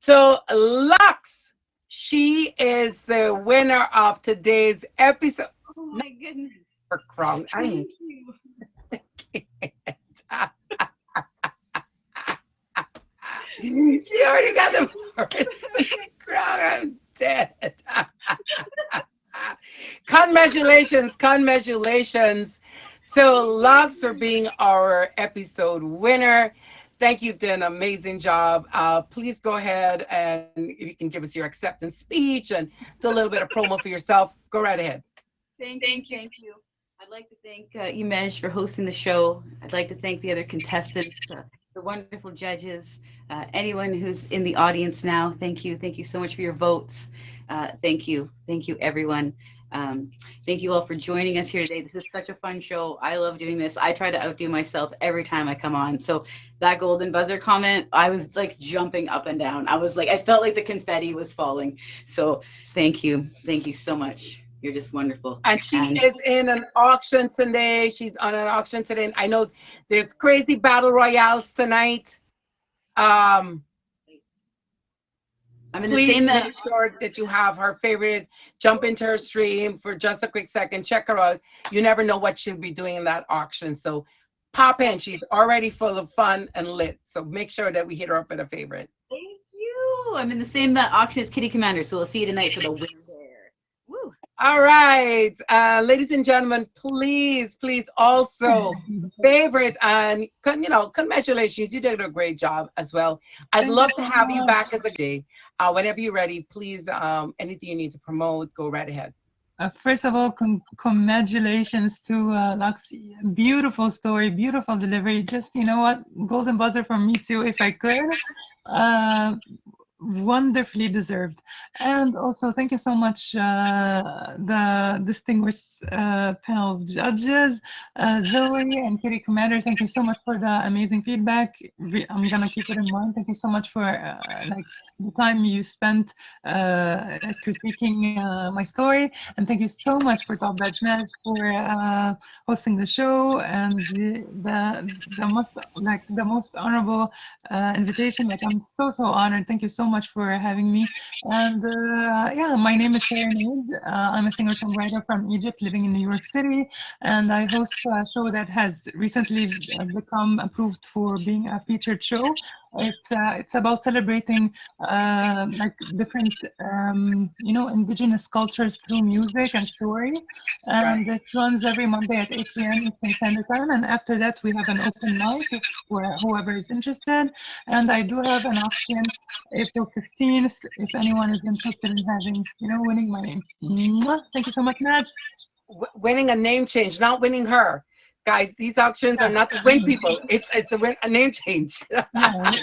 A: to Lux. She is the winner of today's episode.
D: Oh my goodness.
A: For crown.
D: Thank you.
A: She already got the first crown. I'm dead. Congratulations to Lux for being our episode winner. Thank you. You've done an amazing job. Please go ahead and if you can give us your acceptance speech and do a little bit of promo for yourself. Go right ahead.
D: Thank you. I'd like to thank Imej for hosting the show. I'd like to thank the other contestants, the wonderful judges, anyone who's in the audience now. Thank you. Thank you so much for your votes. Thank you. Thank you, everyone. Um, Thank you all for joining us here today. This is such a fun show. I love doing this. I try to outdo myself every time I come on. So that golden buzzer comment, I was like jumping up and down. I was like, I felt like the confetti was falling. So thank you. Thank you so much. You're just wonderful.
A: And she is in an auction today. She's on an auction today. I know there's crazy battle royales tonight. Um,
D: I'm in the
A: Please
D: same.
A: make sure that you have her favorite. Jump into her stream for just a quick second. Check her out. You never know what she'll be doing in that auction. So pop in. She's already full of fun and lit. So make sure that we hit her up with a favorite.
D: Thank you. I'm in the same auction as Kitty Commander, so we'll see you tonight for the winner there. Woo.
A: All right, ladies and gentlemen, please also favorite and congratulations, you did a great job as well. I'd love to have you back as a day. Whenever you're ready, please, anything you need to promote, go right ahead.
B: First of all, congratulations to Luxie. Beautiful story, beautiful delivery. Just, you know what, golden buzzer from me too, if I could. Wonderfully deserved. And also thank you so much, the distinguished panel of judges, Zoe and Kitty Commander. Thank you so much for the amazing feedback. I'm gonna keep it in mind. Thank you so much for like the time you spent critiquing my story, and thank you so much for Top Badge Match for hosting the show and the most honorable invitation. Like, I'm so honored. Thank you so much for having me. And yeah, my name is Sarah Naid. I'm a singer-songwriter from Egypt living in New York City, and I host a show that has recently become approved for being a featured show. It's about celebrating like different indigenous cultures through music and story, and it runs every Monday at 8 p.m. Eastern Standard Time. And after that, we have an open mic for whoever is interested. And I do have an auction April 15th if anyone is interested in having, winning my name. Mwah. Thank you so much, Matt.
A: Winning a name change, not winning her. Guys, these auctions are not to win people. It's a name change.
B: Yeah,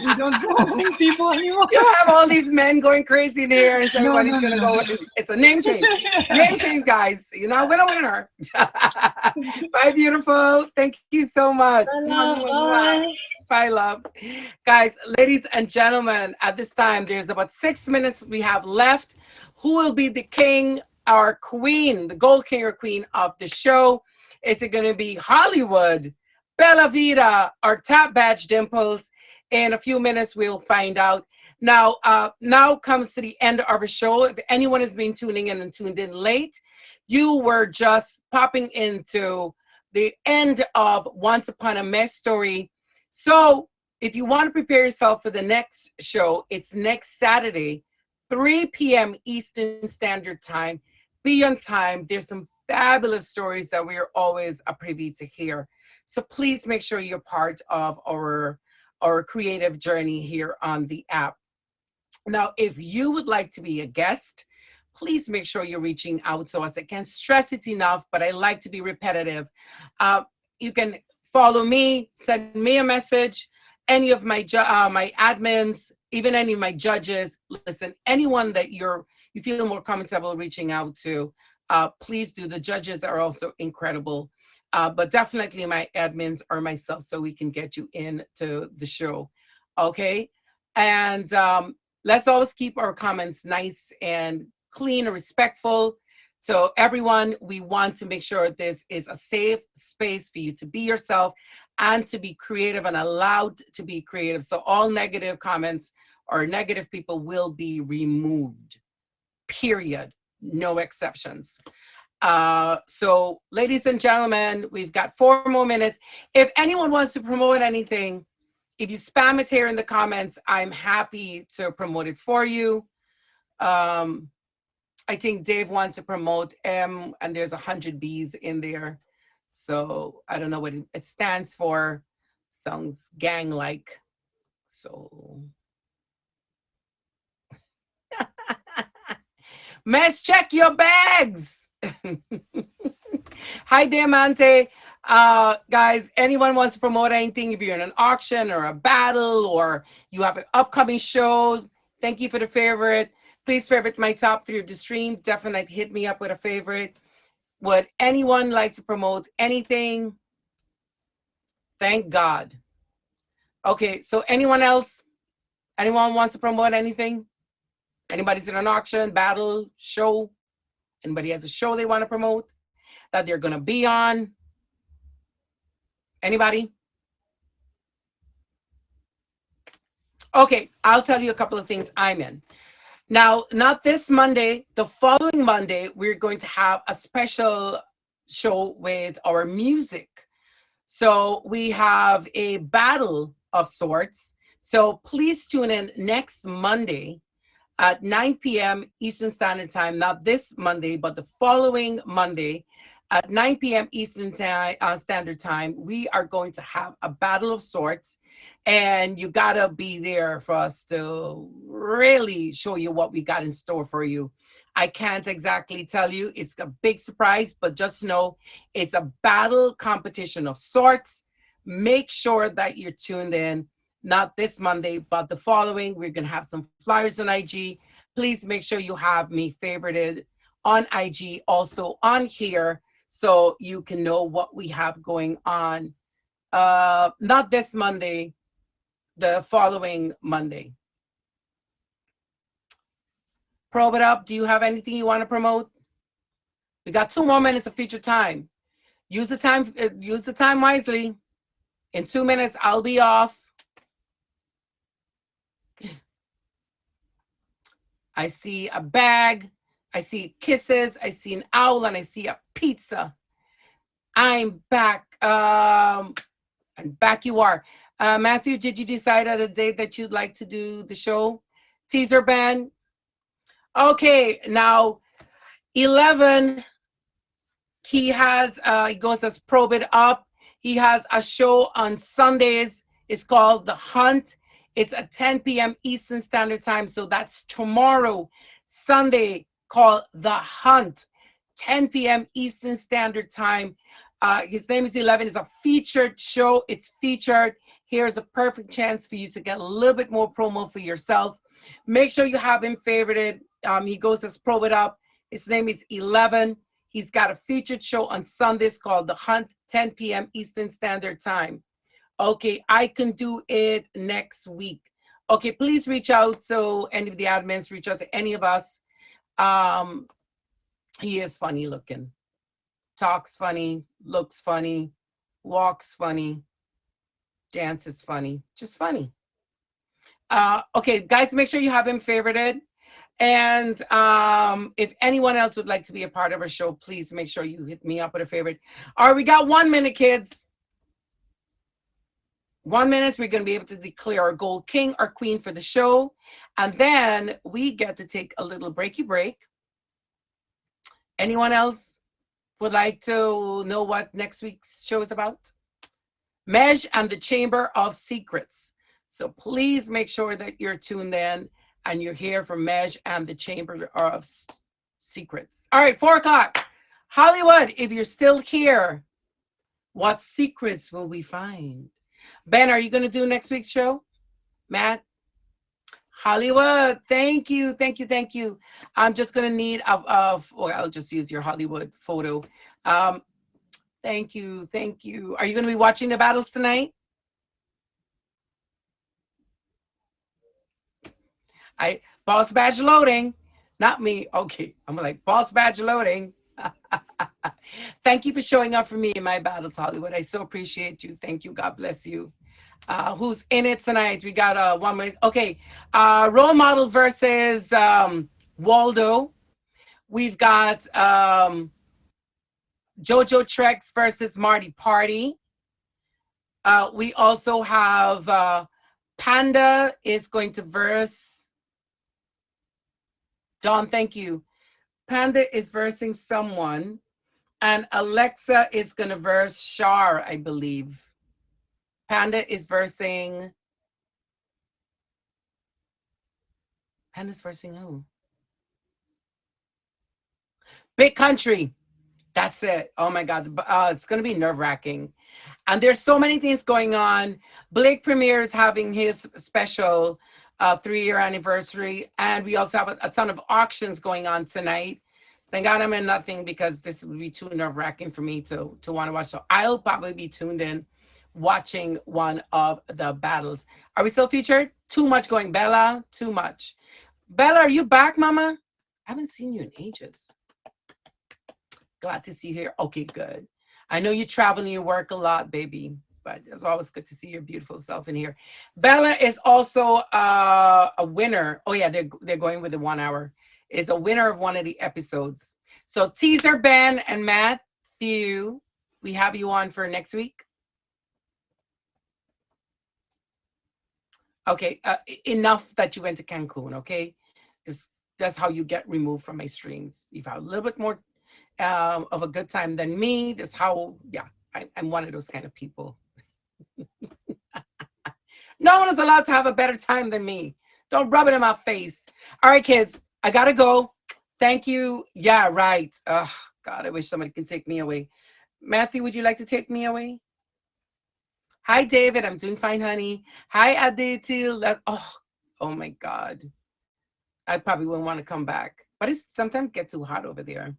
B: we don't go winning people anymore.
A: You have all these men going crazy in here, and so everybody's gonna go. It's a name change. Name change, guys. You're not winner. Bye, beautiful. Thank you so much.
B: Bye.
A: Bye, love. Guys, ladies and gentlemen, at this time, there's about 6 minutes we have left. Who will be the king or queen, the gold king or queen of the show? Is it going to be Hollywood, Bella Vita, or Top Badge Dimples? In a few minutes, we'll find out. Now comes to the end of our show. If anyone has been tuning in and tuned in late, you were just popping into the end of Once Upon a Mejstory. So if you want to prepare yourself for the next show, it's next Saturday, 3 p.m. Eastern Standard Time. Be on time. There's some fabulous stories that we are always a privy to hear. So please make sure you're part of our creative journey here on the app. Now, if you would like to be a guest, please make sure you're reaching out to us. I can't stress it enough, but I like to be repetitive. You can follow me, send me a message, any of my my admins, even any of my judges. Listen, anyone that you feel more comfortable reaching out to, please do. The judges are also incredible, but definitely my admins or myself, so we can get you into the show. Okay, and let's always keep our comments nice and clean and respectful. So everyone, we want to make sure this is a safe space for you to be yourself and to be creative and allowed to be creative. So all negative comments or negative people will be removed, period. No exceptions. So ladies and gentlemen, we've got 4 more minutes. If anyone wants to promote anything, if you spam it here in the comments, I'm happy to promote it for you. I think Dave wants to promote M, and there's 100 B's in there. So I don't know what it stands for. Sounds gang-like. So. Mess, check your bags. Hi, Diamante. Guys, anyone wants to promote anything, if you're in an auction or a battle or you have an upcoming show, thank you for the favorite. Please favorite my top 3 of the stream. Definitely hit me up with a favorite. Would anyone like to promote anything? Thank God. Okay, so anyone else? Anyone wants to promote anything? Anybody's in an auction, battle, show? Anybody has a show they want to promote that they're going to be on? Anybody? Okay, I'll tell you a couple of things I'm in. Now, not this Monday, the following Monday, we're going to have a special show with our music. So we have a battle of sorts. So please tune in next Monday at 9 p.m. Eastern Standard Time, not this Monday, but the following Monday at 9 p.m. Eastern Standard Time. We are going to have a battle of sorts, and you gotta be there for us to really show you what we got in store for you. I can't exactly tell you. It's a big surprise, but just know it's a battle competition of sorts. Make sure that you're tuned in, not this Monday, but the following. We're going to have some flyers on IG. Please make sure you have me favorited on IG, also on here, so you can know what we have going on. Not this Monday, the following Monday. Probe it up. Do you have anything you want to promote? We got 2 more minutes of feature time. Use the time wisely. In 2 minutes, I'll be off. I see a bag. I see kisses. I see an owl, and I see a pizza. I'm back. And back you are. Matthew, did you decide at a date that you'd like to do the show? Teaser band. Okay, now 11. He goes as Probe It Up. He has a show on Sundays. It's called The Hunt. It's at 10 p.m. Eastern Standard Time. So that's tomorrow, Sunday, called The Hunt, 10 p.m. Eastern Standard Time. His name is 11. It's a featured show. It's featured. Here's a perfect chance for you to get a little bit more promo for yourself. Make sure you have him favorited. He goes as Probe It Up. His name is 11. He's got a featured show on Sundays called The Hunt, 10 p.m. Eastern Standard Time. Okay, I can do it next week. Okay, please reach out to any of the admins, reach out to any of us. He is funny looking, talks funny, looks funny, walks funny, dances funny, just funny. Okay, guys, make sure you have him favorited. And if anyone else would like to be a part of our show, please make sure you hit me up with a favorite. All right, we got 1 minute, kids. 1 minute, we're going to be able to declare our gold king or queen for the show. And then we get to take a little breaky break. Anyone else would like to know what next week's show is about? Mej and the Chamber of Secrets. So please make sure that you're tuned in and you're here for Mej and the Chamber of Secrets. All right, 4 o'clock. Hollywood, if you're still here, what secrets will we find? Ben, are you going to do next week's show? Matt? Hollywood, thank you, thank you, thank you. I'm just going to need, well, I'll just use your Hollywood photo. Thank you, thank you. Are you going to be watching the battles tonight? Boss badge loading, not me. Okay, I'm like, boss badge loading. Thank you for showing up for me in my battles, Hollywood. I so appreciate you. Thank you. God bless you. Who's in it tonight? We got 1 minute. Okay, role model versus Waldo. We've got Jojo Trex versus Marty Party. We also have Panda is going to verse Dawn. Thank you. Panda is versing someone, and Alexa is going to verse Shar, I believe. Panda is versing. Panda's versing who? Big Country. That's it. Oh my God. It's going to be nerve wracking. And there's so many things going on. Blake Premier is having his special 3-year anniversary. And we also have a ton of auctions going on tonight. Thank God I'm in nothing because this would be too nerve wracking for me to want to watch. So I'll probably be tuned in watching one of the battles. Are we still featured? Too much going. Bella, too much. Bella, are you back, Mama? I haven't seen you in ages. Glad to see you here. Okay, good. I know you travel and you work a lot, baby, but it's always good to see your beautiful self in here. Bella is also a winner. Oh yeah, they're going with the 1 hour. Is a winner of one of the episodes. So teaser Ben and Matthew, we have you on for next week. Okay, enough that you went to Cancun. Okay, that's how you get removed from my streams. You've had a little bit more of a good time than me. That's how, yeah, I'm one of those kind of people. No one is allowed to have a better time than me. Don't rub it in my face. All right, kids, I gotta go. Thank you. Yeah, right. Oh, God, I wish somebody could take me away. Matthew, would you like to take me away? Hi, David. I'm doing fine, honey. Hi, Aditi. Oh my God. I probably wouldn't want to come back, but it's sometimes get too hot over there.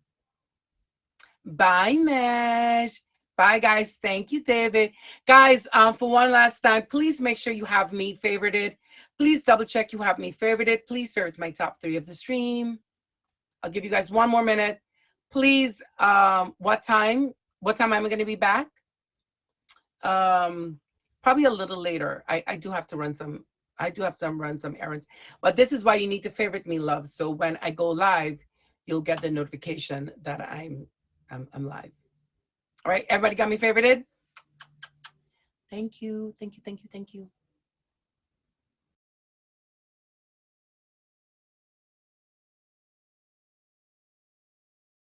A: Bye, Mesh. Bye, guys. Thank you, David. Guys, for one last time, please make sure you have me favorited. Please double check you have me favorited. Please favorite my top 3 of the stream. I'll give you guys 1 more minute. Please, what time am I going to be back? Probably a little later. I do have to run some errands. But this is why you need to favorite me, love. So when I go live, you'll get the notification that I'm live. All right, everybody got me favorited? Thank you.